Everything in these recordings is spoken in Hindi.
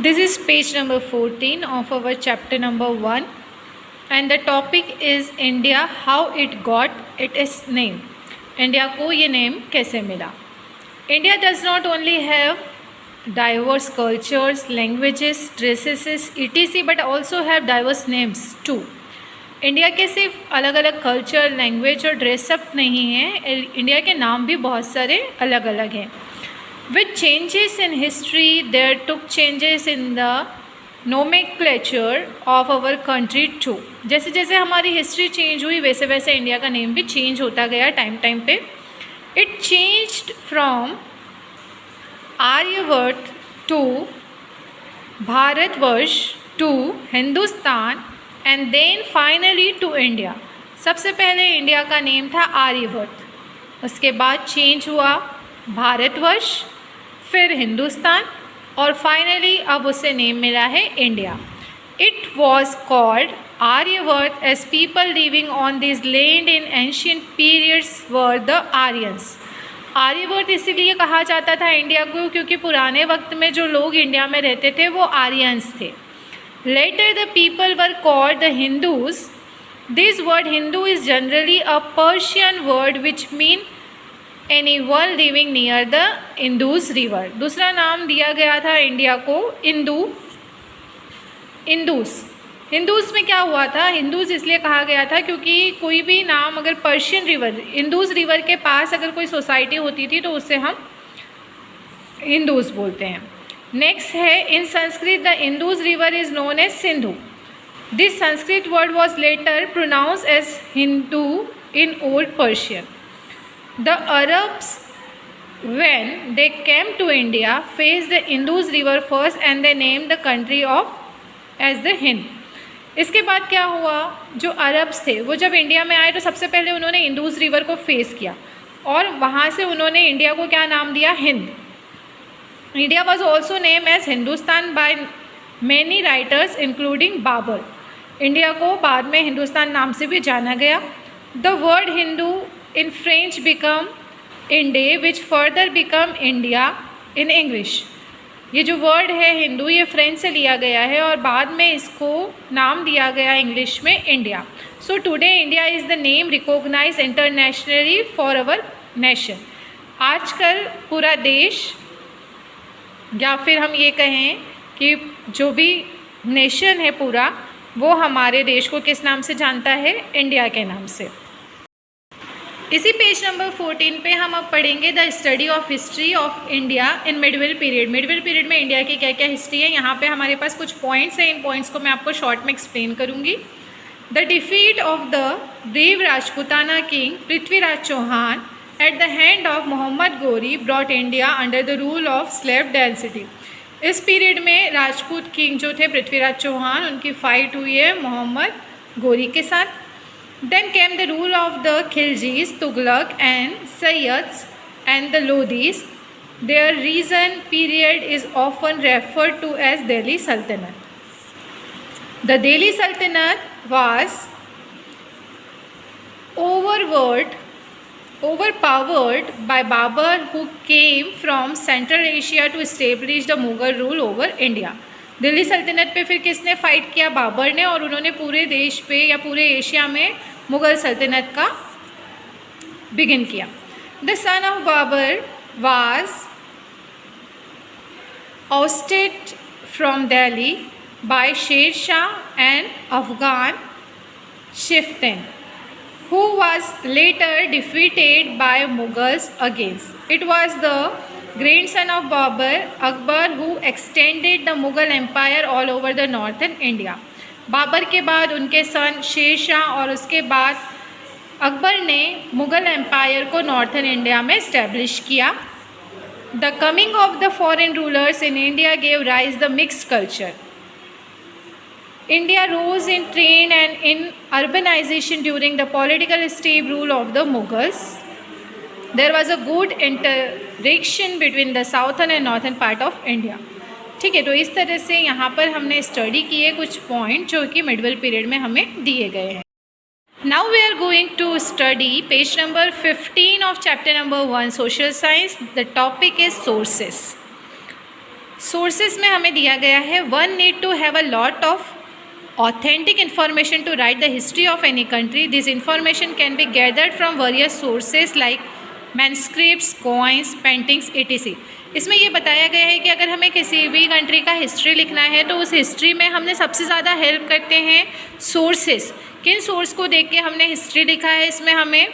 This is page number 14 of our chapter number 1, and the topic is India, how it got its name. India को ये name कैसे मिला. India does not only have diverse cultures, languages, dresses, etc. but also have diverse names too. India के सिर्फ अलग अलग कल्चर, लैंग्वेज और ड्रेसअप नहीं है, इंडिया के नाम भी बहुत सारे अलग अलग हैं. With changes in history, there took changes in the nomenclature of our country too. जैसे जैसे हमारी हिस्ट्री चेंज हुई वैसे वैसे इंडिया का नेम भी चेंज होता गया टाइम पे. It changed from Aryavart to Bharatvarsh to Hindustan and then finally to India. सबसे पहले इंडिया का नेम था आर्यवर्त, उसके बाद चेंज हुआ भारतवर्ष, फिर हिंदुस्तान और फाइनली अब उसे नेम मिला है India. It was called Aryavarta as people living on this land in ancient periods were the Aryans. Aryavarta इसीलिए कहा जाता था इंडिया को क्योंकि पुराने वक्त में जो लोग इंडिया में रहते थे वो आर्यंस थे. Later the people were called the Hindus. This word Hindu is generally a Persian word which mean anyone living near the Indus river. दूसरा नाम दिया गया था इंडिया को हिंदूस में क्या हुआ था, हिंदूस इसलिए कहा गया था क्योंकि कोई भी नाम अगर पर्शियन रिवर, इंदूस रिवर के पास अगर कोई सोसाइटी होती थी तो उससे हम हिंदूस बोलते हैं. नेक्स्ट है in Sanskrit the Indus river is known as Sindhu. This Sanskrit word was later pronounce as Hindu in old Persian. The Arabs, when they came to India, faced the Indus River first and they named the country as the Hind. इसके बाद क्या हुआ, जो अरब्स थे वो जब इंडिया में आए तो सबसे पहले उन्होंने इंदूस रिवर को फेस किया और वहाँ से उन्होंने इंडिया को क्या नाम दिया, Hind. India was also name as Hindustan by many writers including Babur. India को बाद में हिंदुस्तान नाम से भी जाना गया. The word Hindu in French become Inde which further become India in English. ये जो वर्ड है हिंदू ये फ्रेंच से लिया गया है और बाद में इसको नाम दिया गया इंग्लिश में India. So today India is the name recognise internationally for our nation. आजकल पूरा देश या फिर हम ये कहें कि जो भी नेशन है पूरा वो हमारे देश को किस नाम से जानता है, इंडिया के नाम से. इसी पेज नंबर 14 पे हम अब पढ़ेंगे the study of history of India in Midvale period. Midvale period में इंडिया की क्या क्या हिस्ट्री है, यहाँ पे हमारे पास कुछ पॉइंट्स हैं, इन पॉइंट्स को मैं आपको शॉर्ट में एक्सप्लेन करूँगी. The defeat of the brave Rajputana king Prithviraj Chauhan at the hand of Mohammad Ghori brought India under the rule of slave dynasty. इस पीरियड में राजपूत किंग जो थे पृथ्वीराज चौहान, उनकी फाइट हुई है मोहम्मद गोरी के साथ. Then came the rule of the Khiljis, Tughlaq and Sayyids and the Lodhis. Their reign period is often referred to as Delhi Sultanate. The Delhi Sultanate was overpowered by Babur, who came from Central Asia to establish the Mughal rule over India. Delhi सल्तनत पे फिर किसने फ़ाइट किया, बाबर ने, और उन्होंने पूरे देश पे या पूरे एशिया में मुग़ल सल्तनत का बिगिन किया. The son of Babur was ousted from Delhi by Sher Shah and Afghan chieftains, who was later defeated by Mughals against. It was the grandson of Babur, Akbar, who extended the Mughal empire all over the northern India. Babur के बाद उनके सन शेर शाह और उसके बाद अकबर ने मुग़ल एम्पायर को नॉर्थन इंडिया में इस्टेब्लिश किया. The coming of the foreign rulers in India gave rise the mixed culture. India rose in trade and in urbanization during the political stable rule of the Mughals. There was a good interaction between the southern and northern part of India. ठीक है, तो इस तरह से यहाँ पर हमने स्टडी किए कुछ पॉइंट जो कि मिडवेल पीरियड में हमें दिए गए हैं. Now we are going to study page number 15 of chapter number 1 social science. The topic is sources. Sources में हमें दिया गया है, one need to have a lot of authentic information to write the history of any country. This information can be gathered from various sources like manuscripts, coins, paintings, etc. इसमें ये बताया गया है कि अगर हमें किसी भी कंट्री का हिस्ट्री लिखना है तो उस हिस्ट्री में हमने सबसे ज़्यादा हेल्प करते हैं सोर्सेस। किन सोर्स को देख के हमने हिस्ट्री लिखा है, इसमें हमें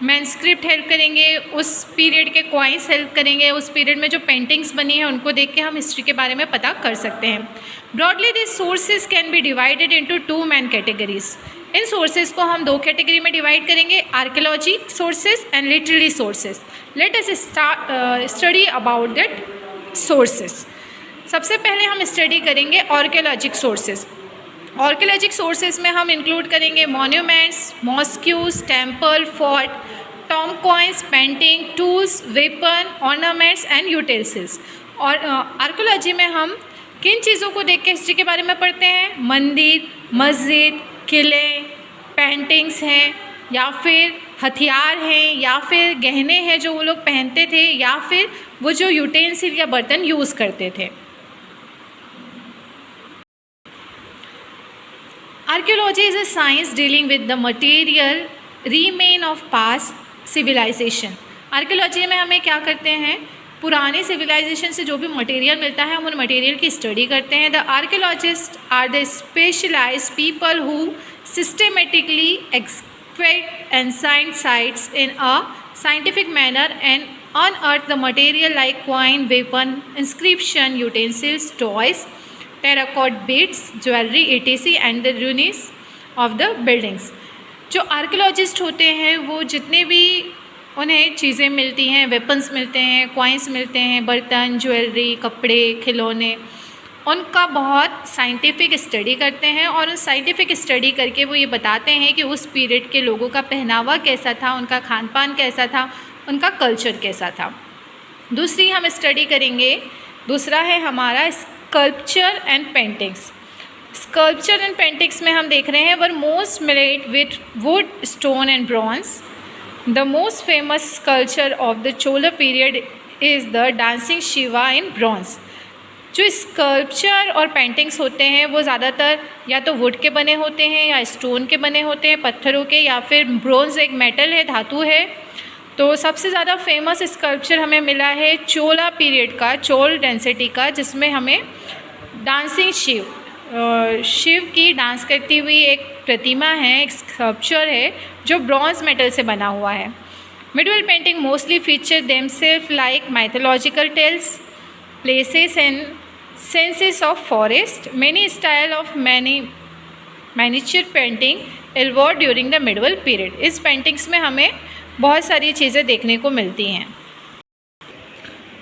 मैनस्क्रिप्ट हेल्प करेंगे, उस पीरियड के कॉइन्स हेल्प करेंगे, उस पीरियड में जो पेंटिंग्स बनी है उनको देख के हम हिस्ट्री के बारे में पता कर सकते हैं। Broadly this sources can be divided into two main categories. In sources को हम दो कैटेगरी में डिवाइड करेंगे, archaeology sources and literary sources. Let us study about that sources. सबसे पहले हम स्टडी करेंगे आर्कियोलॉजिक सोर्सेज। आर्कियोलॉजिक सोर्सेज में हम इंक्लूड करेंगे monuments, mosques, temple, fort, tomb coins, painting, tools, weapon, ornaments and utensils. और आर्कियोलॉजी में हम किन चीज़ों को देख के हिस्ट्री के बारे में पढ़ते हैं, मंदिर, मस्जिद, किले, पेंटिंग्स हैं, या फिर हथियार हैं, या फिर गहने हैं जो वो लोग पहनते थे, या फिर वो जो यूटेंसिल या बर्तन यूज़ करते थे। Archaeology is a science dealing with the material remain of past civilization. Archaeology में हमें क्या करते हैं, पुराने सिविलाइजेशन से जो भी मटेरियल मिलता है हम उन मटेरियल की स्टडी करते हैं। The archaeologist are the specialised people who systematically expect ancient sites in a scientific manner and unearth the material like coin, weapon, inscription, utensils, toys, terracotta beads, jewelry, etc. and the ruins of the buildings. जो आर्कियोलॉजिस्ट होते हैं वो जितने भी उन्हें चीज़ें मिलती हैं, वेपन्स मिलते हैं, कॉइन्स मिलते हैं, बर्तन, ज्वेलरी, कपड़े, खिलौने, उनका बहुत साइंटिफिक स्टडी करते हैं और उस साइंटिफिक स्टडी करके वो ये बताते हैं कि उस पीरियड के लोगों का पहनावा कैसा था, उनका खान पान कैसा था, उनका कल्चर कैसा था। दूसरी हम स्टडी करेंगे, दूसरा है हमारा sculpture and paintings. Sculpture and paintings में हम देख रहे हैं वर most made with would, stone and bronze. The most famous sculpture of the Chola period is the dancing Shiva in bronze. जो स्कल्पचर और पेंटिंग्स होते हैं वो ज़्यादातर या तो वुड के बने होते हैं या स्टोन के बने होते हैं, पत्थरों के, या फिर ब्रॉन्ज एक मेटल है, धातु है। तो सबसे ज़्यादा फेमस स्कल्पचर हमें मिला है चोला पीरियड का, चोल डेंसिटी का, जिसमें हमें डांसिंग शिव की डांस करती हुई एक प्रतिमा है, एक स्कल्पचर है जो ब्रॉन्ज मेटल से बना हुआ है। Medieval painting mostly feature themselves like mythological tales, places and scenes of forest. Many style of miniature painting evolve during the medieval period. इस पेंटिंग्स में हमें बहुत सारी चीज़ें देखने को मिलती हैं।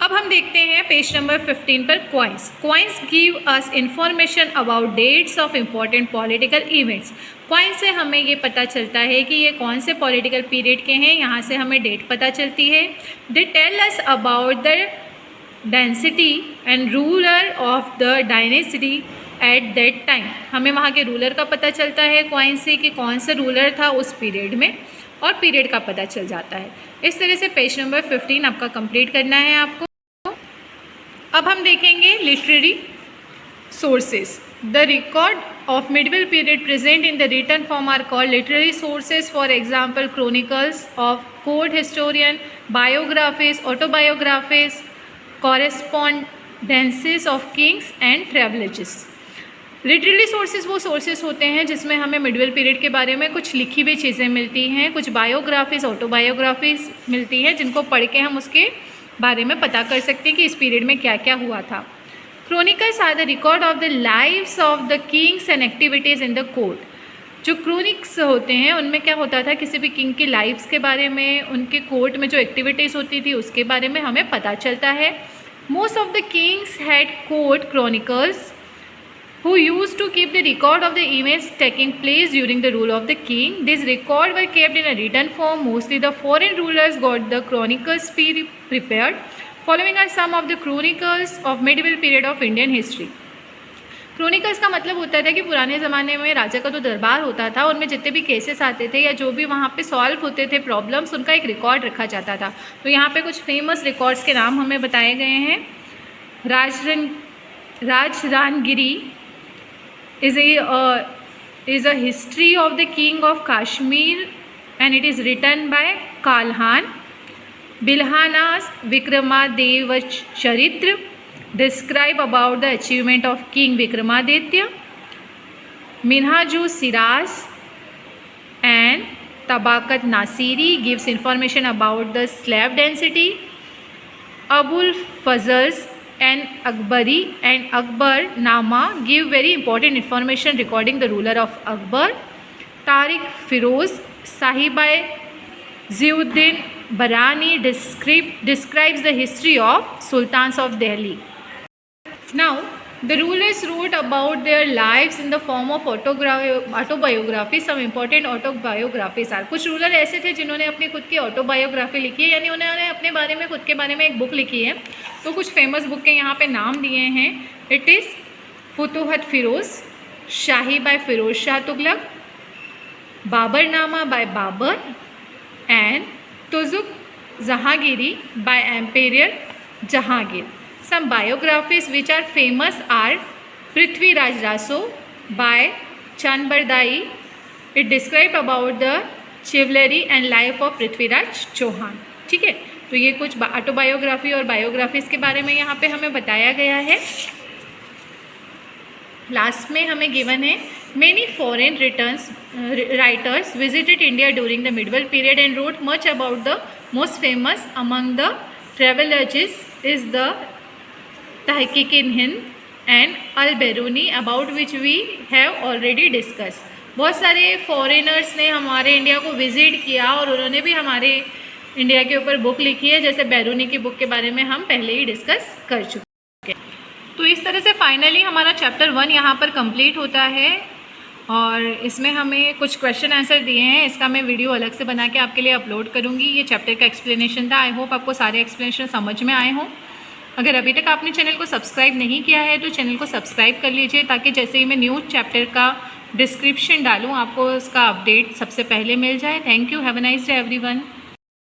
अब हम देखते हैं पेज नंबर 15 पर coins. Coins give us information about dates of important political events. Coins से हमें ये पता चलता है कि ये कौन से पॉलिटिकल पीरियड के हैं, यहाँ से हमें डेट पता चलती है। They tell us about the dynasty and ruler of the dynasty at that time. हमें वहाँ के रूलर का पता चलता है कॉइन से कि कौन सा रूलर था उस पीरियड में, और पीरियड का पता चल जाता है। इस तरह से पेज नंबर 15 आपका कंप्लीट करना है आपको। अब हम देखेंगे literary sources. The record of medieval period present in the written form are called literary sources. For example chronicles of court historian, biographies, autobiographies, correspondences of kings and travelogues. Literary sources वो सोर्सेज होते हैं जिसमें हमें मिडवल पीरियड के बारे में कुछ लिखी हुई चीज़ें मिलती हैं, कुछ बायोग्राफीज, ऑटोबायोग्राफीज मिलती हैं, जिनको पढ़ के हम उसके बारे में पता कर सकते हैं कि इस पीरियड में क्या क्या हुआ था। Chronicles are the record of the lives of the kings and activities in the court. जो क्रोनिक्स होते हैं उनमें क्या होता था, किसी भी किंग की लाइव्स के बारे में, उनके कोर्ट में जो एक्टिविटीज़ होती थी उसके बारे में हमें पता चलता है। Most of the Kings had court chronicles who used to keep the record of the events taking place during the rule of the king. These records were kept in a written form. Mostly the foreign rulers got the chronicles prepared. Following are some of the chronicles of medieval period of Indian history. Chronicles का मतलब होता था कि पुराने ज़माने में राजा का जो दरबार होता था उनमें जितने भी केसेस आते थे या जो भी वहाँ पे सॉल्व होते थे प्रॉब्लम्स, उनका एक रिकॉर्ड रखा जाता था। तो यहाँ पे कुछ फेमस रिकॉर्ड्स के नाम हमें बताए गए हैं। Rajrangiri is a history of the king of Kashmir and it is written by Kalhan. Bilhana's Vikramadev Charitra describe about the achievement of King Vikramaditya. Minhaju Siraz and Tabakat Nasiri gives information about the slave density. Abul Fazl's and Akbari and Akbar Nama give very important information regarding the ruler of Akbar. Tariq Firoz Sahibai Ziuddin Barani describes the history of Sultans of Delhi. Now, the rulers wrote about their lives in the form of autobiography. Some important autobiographies are. कुछ रूलर ऐसे थे जिन्होंने अपनी खुद की ऑटोबायोग्राफी लिखी है, यानी उन्होंने अपने बारे में खुद के बारे में एक बुक लिखी है. तो कुछ फेमस बुक के यहाँ पे नाम दिए हैं. It is Futuhat Firoz, Shahi by Firoz Shah Tughlaq, Baburnama by Babur and Tuzuk Jahangiri by emperor Jahangir. Some biographies which are famous are Prithviraj Raso by Chand Bardai. It describes about the chivalry and life of Prithviraj Chauhan. ठीक है, तो ये कुछ ऑटोबायोग्राफी और बायोग्राफीज़ के बारे में यहाँ पे हमें बताया गया है. लास्ट में हमें गिवन है many foreign writers visited India during the medieval period and wrote much about the most famous among the travelers is the Tahqiq in Hind and Al-Biruni about which we have already discussed. बहुत सारे फॉरेनर्स ने हमारे इंडिया को विज़िट किया और उन्होंने भी हमारे इंडिया के ऊपर बुक लिखी है, जैसे बैरूनी की बुक के बारे में हम पहले ही डिस्कस कर चुके हैं. तो इस तरह से फाइनली हमारा चैप्टर 1 यहाँ पर कंप्लीट होता है और इसमें हमें कुछ क्वेश्चन आंसर दिए हैं. इसका मैं वीडियो अलग से बना के आपके लिए अपलोड करूँगी. ये चैप्टर का एक्सप्लेनेशन था. आई होप आपको सारे एक्सप्लेनेशन समझ में आए हों. अगर अभी तक आपने चैनल को सब्सक्राइब नहीं किया है तो चैनल को सब्सक्राइब कर लीजिए, ताकि जैसे ही मैं न्यू चैप्टर का डिस्क्रिप्शन डालूँ आपको उसका अपडेट सबसे पहले मिल जाए. Thank you. Have a nice day everyone.